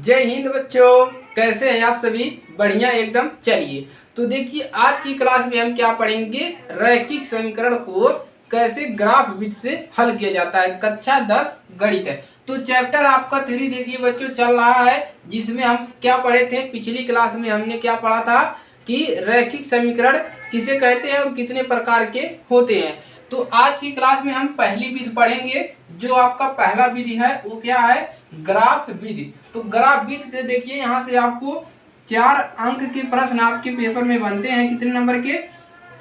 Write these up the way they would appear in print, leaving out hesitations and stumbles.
जय हिंद बच्चों, कैसे हैं आप सभी? बढ़िया एकदम। चलिए तो देखिए, आज की क्लास में हम क्या पढ़ेंगे, रैखिक समीकरण को कैसे ग्राफ विधि से हल किया जाता है। कक्षा 10 गणित है। तो चैप्टर आपका 3 देखिए बच्चों चल रहा है, जिसमें हम क्या पढ़े थे पिछली क्लास में। हमने क्या पढ़ा था कि रैखिक समीकरण किसे कहते हैं और कितने प्रकार के होते हैं। तो आज की क्लास में हम पहली विधि पढ़ेंगे। जो आपका पहला विधि है वो क्या है, ग्राफ विधि। तो ग्राफ विधि से देखिए, यहाँ से आपको 4 अंक के प्रश्न आपके पेपर में बनते हैं। कितने नंबर के?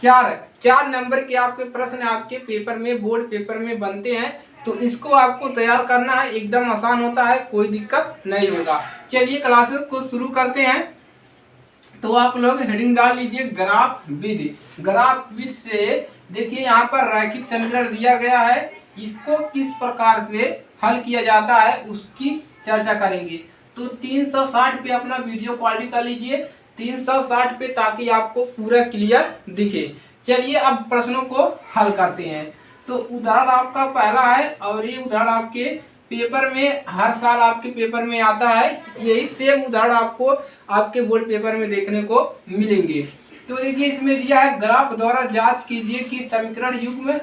4 नंबर के आपके प्रश्न आपके पेपर में, बोर्ड पेपर में बनते हैं। तो इसको आपको तैयार करना है, एकदम आसान होता है, कोई दिक्कत नहीं होगा। चलिए क्लासेस को शुरू करते हैं। तो आप लोग हेडिंग डाल लीजिए ग्राफ विधि। ग्राफ विधि से देखिए, यहाँ पर रैखिक समीकरण दिया गया है, इसको किस प्रकार से हल किया जाता है उसकी चर्चा करेंगे। तो 360 पे अपना वीडियो क्वालिटी कर लीजिए, 360 पे, ताकि आपको पूरा क्लियर दिखे। चलिए अब प्रश्नों को हल करते हैं। तो उदाहरण आपका पहला है, और ये उदाहरण आपके पेपर में हर साल आपके पेपर में आता है। यही सेम उदाहरण आपको आपके बोर्ड पेपर में देखने को मिलेंगे। तो देखिए, इसमें दिया है ग्राफ द्वारा जांच कीजिए कि समीकरण युग्म,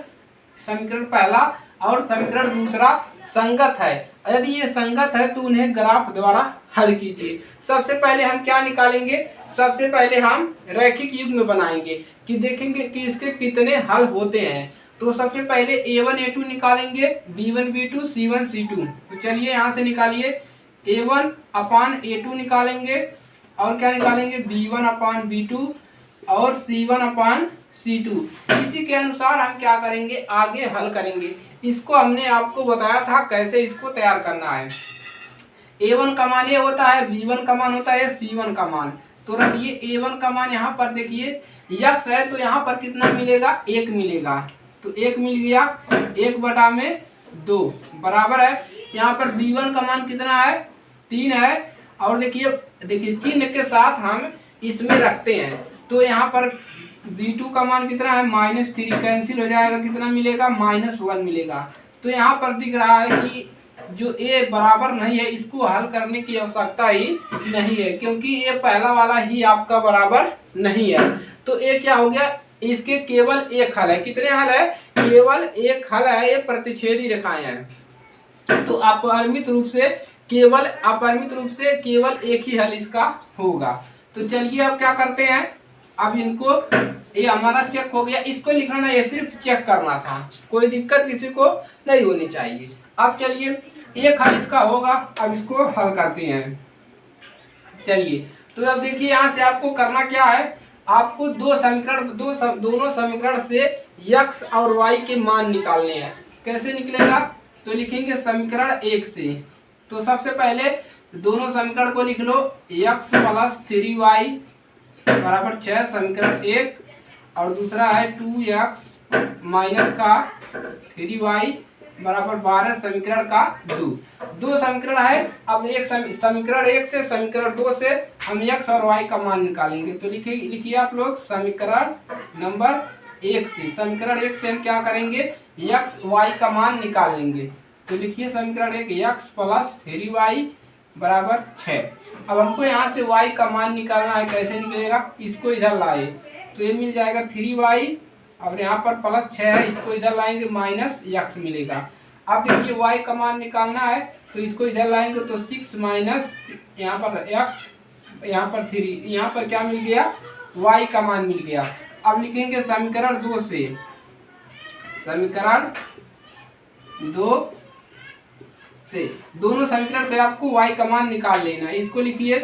समीकरण पहला और समीकरण दूसरा संगत है। यदि ये संगत है तो उन्हें ग्राफ द्वारा हल कीजिए। सबसे पहले हम क्या निकालेंगे, सबसे पहले हम रैखिक युग्म बनाएंगे कि देखेंगे कि इसके कितने हल होते हैं। तो सबसे पहले a1 a2 निकालेंगे, b1 b2 c1 c2। तो चलिए यहाँ से निकालिए, a1 अपान a2 निकालेंगे, और क्या निकालेंगे, b1 अपान b2 और c1 अपान c2। इसी के अनुसार हम क्या करेंगे, आगे हल करेंगे। इसको हमने आपको बताया था कैसे इसको तैयार करना है। a1 का मान ये होता है, b1 का मान होता है c1 का मान। तो रखिए a1 का मान यहाँ पर देखिए, x है तो यहाँ पर कितना मिलेगा, 1 मिलेगा। तो 1 मिल गया, 1/2 बराबर है। यहाँ पर b1 का मान कितना है, 3 है। और देखिए चिन्ह के साथ हम इसमें रखते हैं। तो यहाँ पर b2 का मान कितना है, -3, कैंसिल हो जाएगा, कितना मिलेगा, -1 मिलेगा। तो यहाँ पर दिख रहा है कि जो a बराबर नहीं है, इसको हल करने की आवश्यकता ही नहीं है, क्योंकि a पहला वाला ही आपका बराबर नहीं है। तो a क्या हो गया, इसके केवल एक हल है। कितने हल है, केवल एक हल है, ये प्रतिच्छेदी रेखाएं हैं। तो अपरिमित रूप से केवल एक ही हल इसका होगा। तो चलिए अब क्या करते हैं, अब इनको, ये हमारा चेक हो गया। इसको लिखना नहीं, सिर्फ चेक करना था, कोई दिक्कत किसी को नहीं होनी चाहिए। अब चलिए एक हल इसका होगा, अब इसको हल करते हैं। चलिए तो अब देखिए, यहाँ से आपको करना क्या है, आपको दोनों समीकरण से x और y के मान निकालने हैं। कैसे निकलेगा, तो लिखेंगे समीकरण 1 से। तो सबसे पहले दोनों समीकरण को लिख लो, x + 3y बराबर 6, समीकरण 1। और दूसरा है 2x - 3y बराबर 12, समीकरण का 2 समीकरण है। अब एक समीकरण 1 से समीकरण 2 से हम x और y का मान निकालेंगे। तो लिखिए आप लोग समीकरण नंबर 1 से। समीकरण 1 से हम क्या करेंगे, x y का मान निकाल लेंगे। तो लिखिए समीकरण 1, x + 3y बराबर 6। अब हमको यहाँ से y का मान निकालना है। कैसे निकलेगा, इसको इधर लाए तो ये मिल जाएगा 3y, और यहाँ पर +6 है, इसको इधर लाएंगे -x मिलेगा। अब देखिए y का मान निकालना है, तो इसको इधर लाएंगे तो 6 - यहाँ पर x, यहाँ पर 3, यहाँ पर क्या मिल गया, y का मान मिल गया। अब लिखेंगे समीकरण 2 से, समीकरण 2 से, दोनों समीकरण से आपको y का मान निकाल लेना है। इसको लिखिए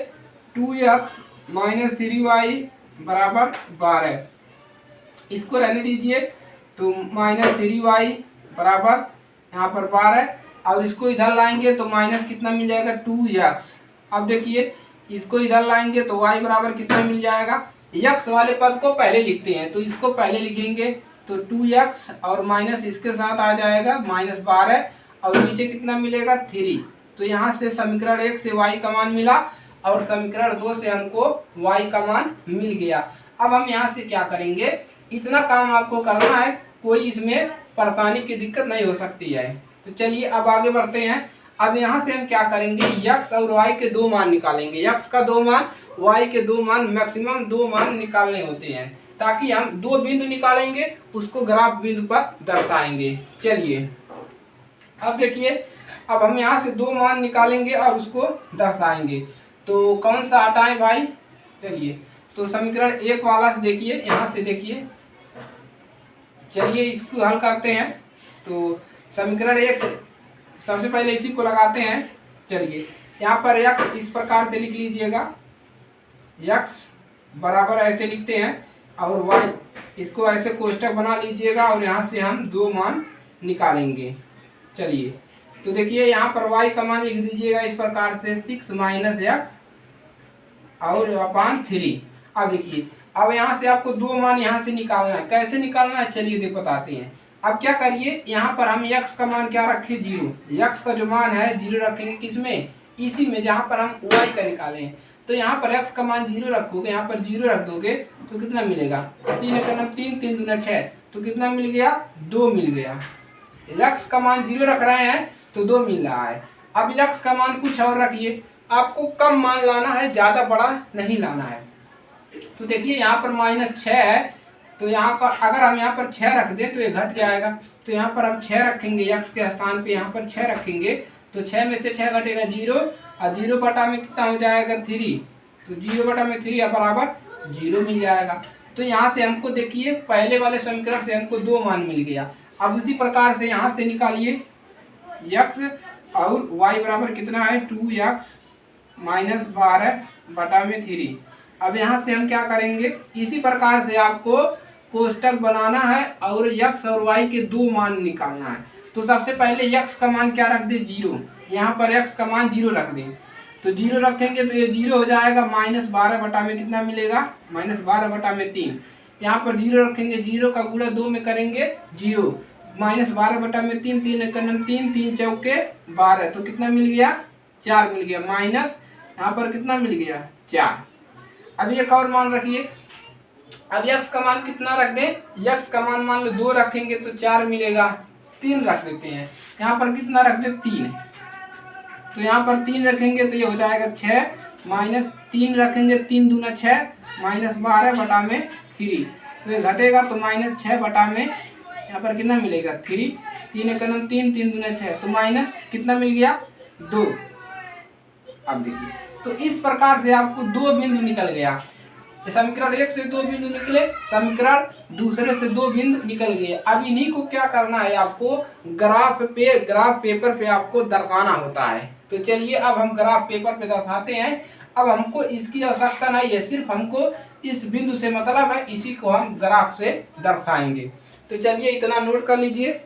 2x - 3y बराबर 12, इसको रहने दीजिए। तो -3y बराबर यहाँ पर 12, और इसको इधर लाएंगे तो माइनस कितना मिल जाएगा, 2x। अब देखिए इसको इधर लाएंगे तो y बराबर कितना मिल जाएगा, x वाले पद को पहले लिखते हैं। तो इसको पहले लिखेंगे, तो 2x और माइनस इसके साथ आ जाएगा -12, और नीचे कितना मिलेगा, 3। तो यहाँ से समीकरण 1 से y का मान मिला, और समीकरण 2 से हमको y का मान मिल गया। अब हम यहाँ से क्या करेंगे, इतना काम आपको करना है, कोई इसमें परेशानी की दिक्कत नहीं हो सकती है। तो चलिए अब आगे बढ़ते हैं। अब यहाँ से हम क्या करेंगे, यक्स और वाई के दो मान निकालेंगे, यक्स का दो मान, वाई के दो मान, मैक्सिमम दो मान निकालने होते हैं, ताकि हम दो बिंदु निकालेंगे, उसको ग्राफ बिंदु पर दर्शाएंगे। चलिए अब देखिए, अब हम यहाँ से दो मान निकालेंगे और उसको दर्शाएंगे। तो कौन सा हटाएं भाई, चलिए तो समीकरण एक वाला से देखिए, यहाँ से देखिए, चलिए इसको हल करते हैं। तो समीकरण एक सबसे पहले इसी को लगाते हैं। चलिए यहाँ पर यक्स इस प्रकार से लिख लीजिएगा, यक्स बराबर ऐसे लिखते हैं, और वाई इसको ऐसे कोष्टक बना लीजिएगा, और यहाँ से हम दो मान निकालेंगे। चलिए तो देखिए यहाँ पर वाई का मान लिख दीजिएगा इस प्रकार से 6 माइनस एक्स और अपान 3। अब देखिए, अब यहाँ से आपको दो मान यहाँ से निकालना है, कैसे निकालना है चलिए देख बताते हैं। अब क्या करिए, यहाँ पर हम x का मान क्या रखें, 0, x का जो मान है 0 रखेंगे, किसमें, इसी में जहाँ पर हम y का निकाले हैं। तो यहाँ पर x का मान 0 रखोगे, यहाँ पर 0 रख दोगे तो कितना मिलेगा, 3 एक 3, 3 दूना 6, तो कितना मिल गया, 2 मिल गया। x का मान 0 रख रहे हैं तो 2 मिल रहा है। अब x का मान कुछ और रखिए, आपको कम मान लाना है, ज़्यादा बड़ा नहीं लाना है। तो देखिए यहाँ पर -6 है, तो यहाँ का अगर हम यहाँ पर 6 रख दें तो ये घट जाएगा, तो यहाँ पर हम 6 रखेंगे, x के स्थान पे यहाँ पर 6 रखेंगे, तो 6 में से 6 घटेगा 0, और 0 बटा में कितना हो जाएगा 3, तो 0 बटा में 3 बराबर 0 मिल जाएगा। तो यहाँ से हमको देखिए पहले वाले समीकरण से हमको दो मान मिल गया। अब उसी प्रकार से यहाँ से निकालिए, x और y बराबर कितना है, 2x माइनस 12 बटा में 3। अब यहाँ से हम क्या करेंगे, इसी प्रकार से आपको कोष्टक बनाना है और x और y के दो मान निकालना है। तो सबसे पहले x का मान क्या रख दे, 0, यहाँ पर x का मान 0 रख दें, तो 0 रखेंगे तो ये 0 हो जाएगा, -12 बटा में कितना मिलेगा, -12 बटा में 3। यहाँ पर 0 रखेंगे, 0 का गुणा 2 में करेंगे 0, -12 बटा में 3, 3 एक 3, 3 चौके 12, तो कितना मिल गया, 4 मिल गया, माइनस यहाँ पर कितना मिल गया, 4। अब एक और मान रखिए, अब x का मान कितना रख दें, x का मान लो 2 रखेंगे तो 4 मिलेगा, 3 रख देते हैं, यहाँ पर कितना रख दे, 3, तो यहाँ पर 3 रखेंगे तो ये हो जाएगा 6, माइनस 3 रखेंगे, 3 दूना 6, -12 बटा में 3, तो ये घटेगा तो -6 बटा में यहाँ पर कितना मिलेगा, 3, 3 एक 3, 3 दूना 6, तो माइनस कितना मिल गया, 2। अब देखिए, तो इस प्रकार से आपको दो बिंदु निकल गया, समीकरण एक से दो बिंदु निकले, समीकरण दूसरे से दो बिंदु निकल गए। अब इन्हीं को क्या करना है, आपको ग्राफ पेपर पे आपको दर्शाना होता है। तो चलिए अब हम ग्राफ पेपर पे दर्शाते हैं। अब हमको इसकी आवश्यकता नहीं है, सिर्फ हमको इस बिंदु से मतलब है, इसी को हम ग्राफ से दर्शाएंगे। तो चलिए इतना नोट कर लीजिए।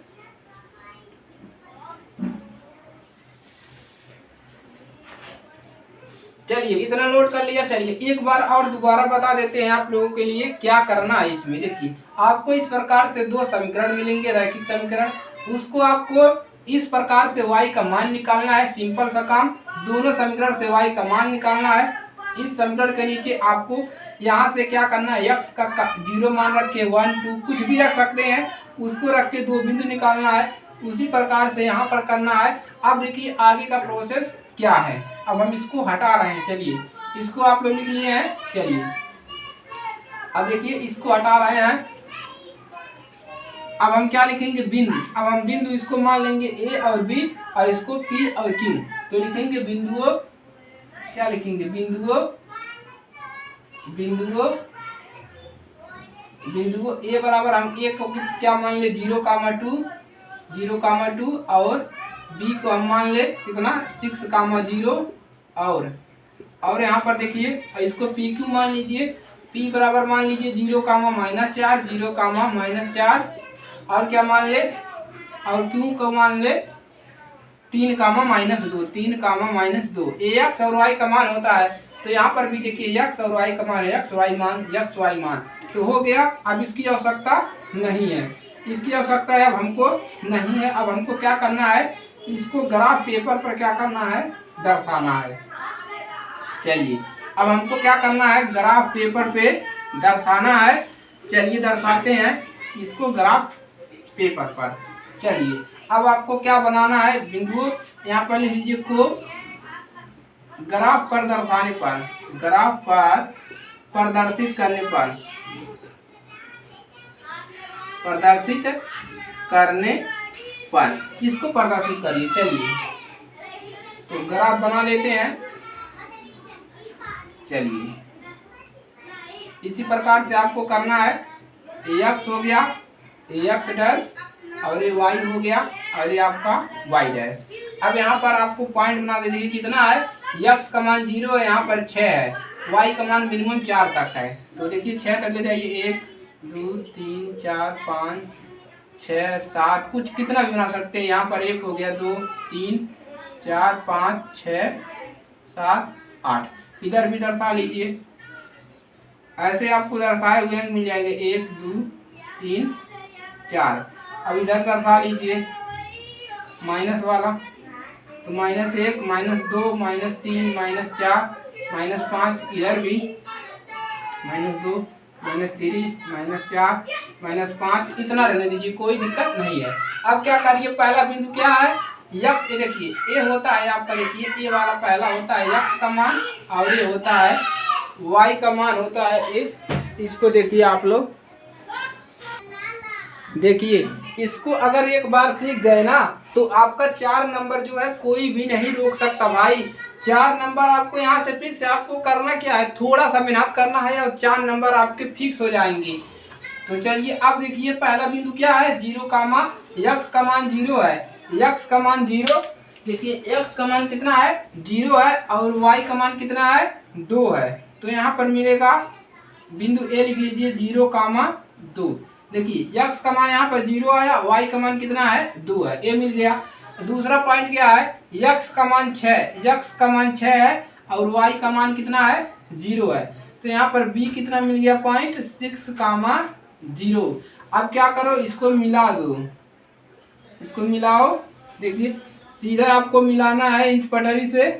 चलिए इतना नोट कर लिया। चलिए एक बार और दोबारा बता देते हैं आप लोगों के लिए क्या करना है इसमें। देखिए आपको इस प्रकार से दो समीकरण मिलेंगे, रैखिक समीकरण, उसको आपको इस प्रकार से y का मान निकालना है, सिंपल सा काम। दोनों समीकरण से y का मान निकालना है। इस समीकरण के नीचे आपको यहाँ से क्या करना है, x का 0 मान रख के 1 2 कुछ भी रख सकते हैं, उसको रख के दो बिंदु निकालना है। उसी प्रकार से यहाँ पर करना है। अब देखिए आगे का प्रोसेस क्या है। अब हम इसको हटा रहे हैं, चलिए इसको आप लोग लिख लिए हैं। चलिए अब देखिए इसको हटा रहे हैं। अब हम क्या लिखेंगे, बिंदु। अब हम बिंदु इसको मान लेंगे A और B और इसको P और Q। तो लिखेंगे बिंदुओं, क्या लिखेंगे, बिंदुओं A बराबर हम A को क्या मान ले 0,2 और B को हम मान ले कितना 6,0 और यहाँ पर देखिए इसको PQ मान लीजिए। P बराबर मान लीजिए 0,-4 0,-4 और क्या मान ले, और Q को मान ले 3,-2 3,-2। x और y का मान होता है, तो यहाँ पर भी देखिए x और y का मान है, x y मान तो हो गया। अब इसकी आवश्यकता नहीं है, इसकी आवश्यकता है अब हमको नहीं है। अब हमको क्या करना है, इसको ग्राफ पेपर पर क्या करना है, दर्शाना है। चलिए अब हमको क्या करना है, ग्राफ पेपर पे दर्शाना है। चलिए दर्शाते हैं इसको ग्राफ पेपर पर। चलिए अब आपको क्या बनाना है, बिंदु यहाँ पर लिख लीजिए को ग्राफ पर दर्शाने पर, ग्राफ पर प्रदर्शित करने पर, प्रदर्शित करने पर इसको प्रदर्शित करिए। चलिए तो ग्राफ बना लेते हैं। चलिए इसी प्रकार से आपको करना है, x हो गया x डैश और ये y हो गया और ये आपका y डैश। अब यहाँ पर आपको पॉइंट बना दे, देखिए कितना है, x का मान 0 है, यहाँ पर 6 है, y का मान मिनिमम 4 तक है। तो देखिए 6 तक ले जाइए, 1 2 3 4 5 6 7, कुछ कितना भी बना सकते हैं। यहाँ पर 1 हो गया, 2 3 4 5 6 7 8, इधर भी दर्शा लीजिए। ऐसे आपको दर्शाए हुए अंक मिल जाएंगे, 1 2 3 4। अब इधर दर्शा लीजिए माइनस वाला, तो -1 -2 -3 -4 -5, इधर भी -2 -3 -4 -5, इतना रहने दीजिए, कोई दिक्कत नहीं है। अब क्या करिए, पहला बिंदु क्या है, यक्स, ये देखिए ए होता है आपका, देखिए ए वाला पहला होता है यक्स का मान और ये होता है वाई का मान होता है ए। इसको देखिए आप लोग, देखिए इसको अगर एक बार सीख गए ना तो आपका 4 नंबर जो है कोई भी नहीं रोक सकता भाई। 4 नंबर आपको यहाँ से फिक्स है। आपको करना क्या है, थोड़ा सा मेहनत करना है और 4 नंबर आपके फिक्स हो जाएंगे। तो चलिए अब देखिए पहला बिंदु क्या है, 0 कामा x का मान 0 है, x का मान 0, देखिए x का मान कितना है 0 है और y का मान कितना है 2 है। तो यहाँ पर मिलेगा बिंदु ए लिख लीजिए 0 कामा 2। देखिए x का मान यहाँ पर 0 आया, y का मान कितना है 2 है, ए मिल गया। दूसरा पॉइंट क्या है, x का मान 6 है और y का मान कितना है 0 है। तो यहाँ पर b कितना मिल गया, 0.6 कामा 0। अब क्या करो, इसको मिला दो, इसको मिलाओ। देखिए सीधा आपको मिलाना है इंच पटरी से,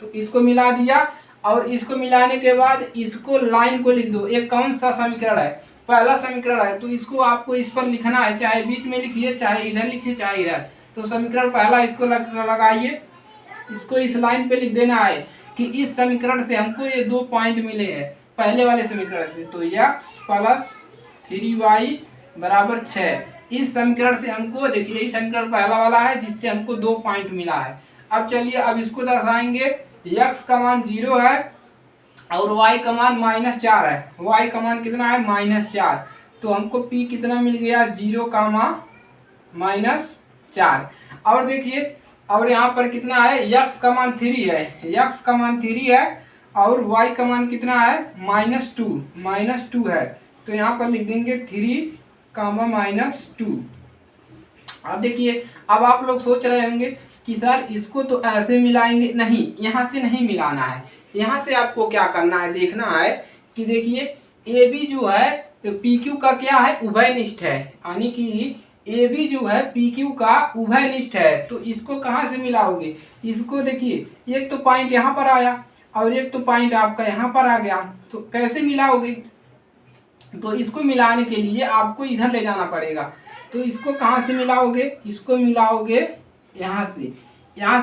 तो इसको मिला दिया और इसको मिलाने के बाद इसको लाइन को लिख दो। एक कौन सा समीकरण है, पहला समीकरण है, तो इसको आपको इस पर लिखना है, चाहे बीच में लिखिए चाहे इधर लिखिए चाहे इधर। तो समीकरण पहला इसको लगाइए, इसको इस लाइन पे लिख देना है कि इस समीकरण से हमको ये 2 पॉइंट मिले हैं पहले वाले समीकरण से। तो x + 3y = 6, इस समीकरण से हमको, देखिए यही समीकरण पहला वाला है जिससे हमको 2 पॉइंट मिला है। अब चलिए अब इसको दर्शाएंगे, x का मान 0 है और y का मान -4 है, y का मान कितना है -4। तो हमको p कितना मिल गया, 0 कामा -4। और देखिए और यहाँ पर कितना है, x का मान 3 है, x का मान 3 है और y का मान कितना है -2 है। तो यहाँ पर लिख देंगे 3 कामा -2। अब देखिए अब आप लोग सोच रहे होंगे कि सर इसको तो ऐसे मिलाएंगे, नहीं, यहाँ से नहीं मिलाना है। यहाँ से आपको क्या करना है, देखना है कि देखिए ए बी जो है पी क्यू का क्या है, उभयनिष्ठ है, यानी कि ए बी जो है पी क्यू का उभयनिष्ठ है। तो इसको कहाँ से मिलाओगे, इसको देखिए एक तो पॉइंट यहाँ पर आया और एक तो पॉइंट आपका यहाँ पर आ गया, तो कैसे मिलाओगे। तो इसको मिलाने के लिए आपको इधर ले जाना पड़ेगा। तो इसको कहाँ से मिलाओगे, इसको मिलाओगे यहाँ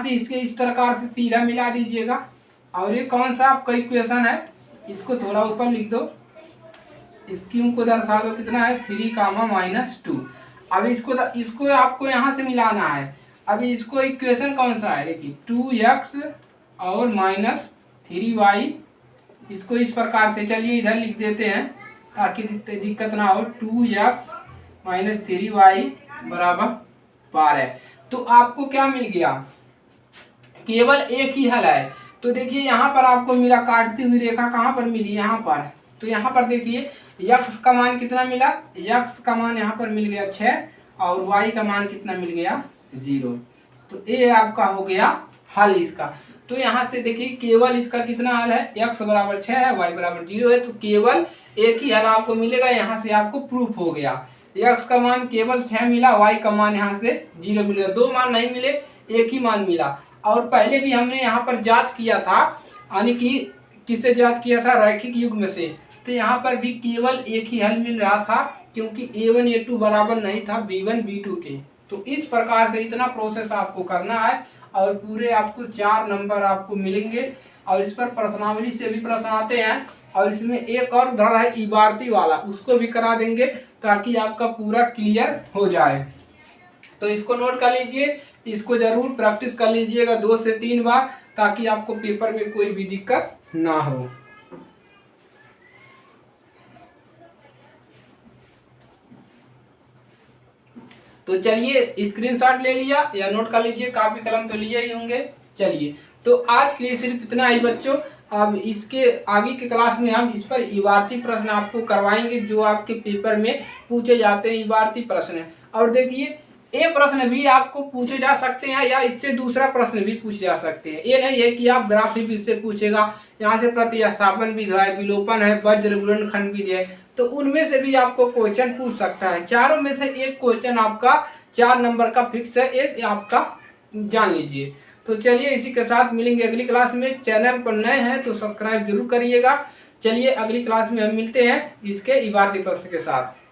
से इसके इस प्रकार से सीधा मिला दीजिएगा। और ये कौन सा आपका इक्वेशन है, इसको थोड़ा ऊपर लिख दो, इस क्यू को दर्शा दो, कितना है 3 कामा -2। अब इसको आपको यहाँ से मिलाना है। अभी इसको इक्वेशन कौन सा है, देखिए 2x और -3y, इसको इस प्रकार से, चलिए इधर लिख देते हैं ताकि दिक्कत ना हो, 2x - 3y = 12। तो आपको क्या मिल गया, केवल एक ही हल है। तो देखिए यहाँ पर आपको मिला, काटती हुई रेखा कहाँ पर मिली, यहाँ पर। तो यहाँ पर देखिए x का मान कितना मिला, x का मान यहाँ पर मिल गया 6 और y का मान कितना मिल गया 0। तो ये आपका हो गया हल इसका। तो यहाँ से देखिए केवल इसका कितना हल है, x = 6 है, y = 0 है। तो केवल एक ही हल आपको मिलेगा, यहाँ से आपको प्रूफ हो गया। x का मान केवल 6 मिला, y का मान यहाँ से 0 मिल गया, 2 मान नहीं मिले, एक ही मान मिला। और पहले भी हमने यहाँ पर जांच किया था, यानी कि किससे जांच किया था, रैखिक युग्म से। तो यहाँ पर भी केवल एक ही हल मिल रहा था, क्योंकि a1 a2 बराबर नहीं था b1 b2 के। तो इस प्रकार से इतना प्रोसेस आपको करना है और पूरे आपको 4 नंबर आपको मिलेंगे। और इस पर प्रश्नावली से भी प्रश्न आते हैं और इसमें एक और उदाहरण है इबारती वाला, उसको भी करा देंगे ताकि आपका पूरा क्लियर हो जाए। तो इसको नोट कर लीजिए, इसको जरूर प्रैक्टिस कर लीजिएगा 2 से 3 बार ताकि आपको पेपर में कोई भी दिक्कत ना हो। तो चलिए स्क्रीनशॉट ले लिया या नोट कर लीजिए, कापी कलम तो लिए ही होंगे। चलिए तो आज के लिए सिर्फ इतना ही बच्चों। अब इसके आगे के क्लास में हम इस पर इबारती प्रश्न आपको करवाएंगे जो आपके पेपर में पूछे जाते हैं, इबारती प्रश्न। और देखिए ये प्रश्न भी आपको पूछे जा सकते हैं या इससे दूसरा प्रश्न भी पूछे जा सकते हैं। ये नहीं है कि आप ग्राफ विधि से पूछेगा, यहाँ से प्रतिस्थापन विधि है, विलोपन है, वज्र गुणनखंड विधि है, तो उनमें से भी आपको क्वेश्चन पूछ सकता है। चारों में से एक क्वेश्चन आपका 4 नंबर का फिक्स है, एक आपका जान लीजिए। तो चलिए इसी के साथ मिलेंगे अगली क्लास में। चैनल पर नए हैं तो सब्सक्राइब जरूर करिएगा। चलिए अगली क्लास में हम मिलते हैं इसके इबारती प्रश्न के साथ।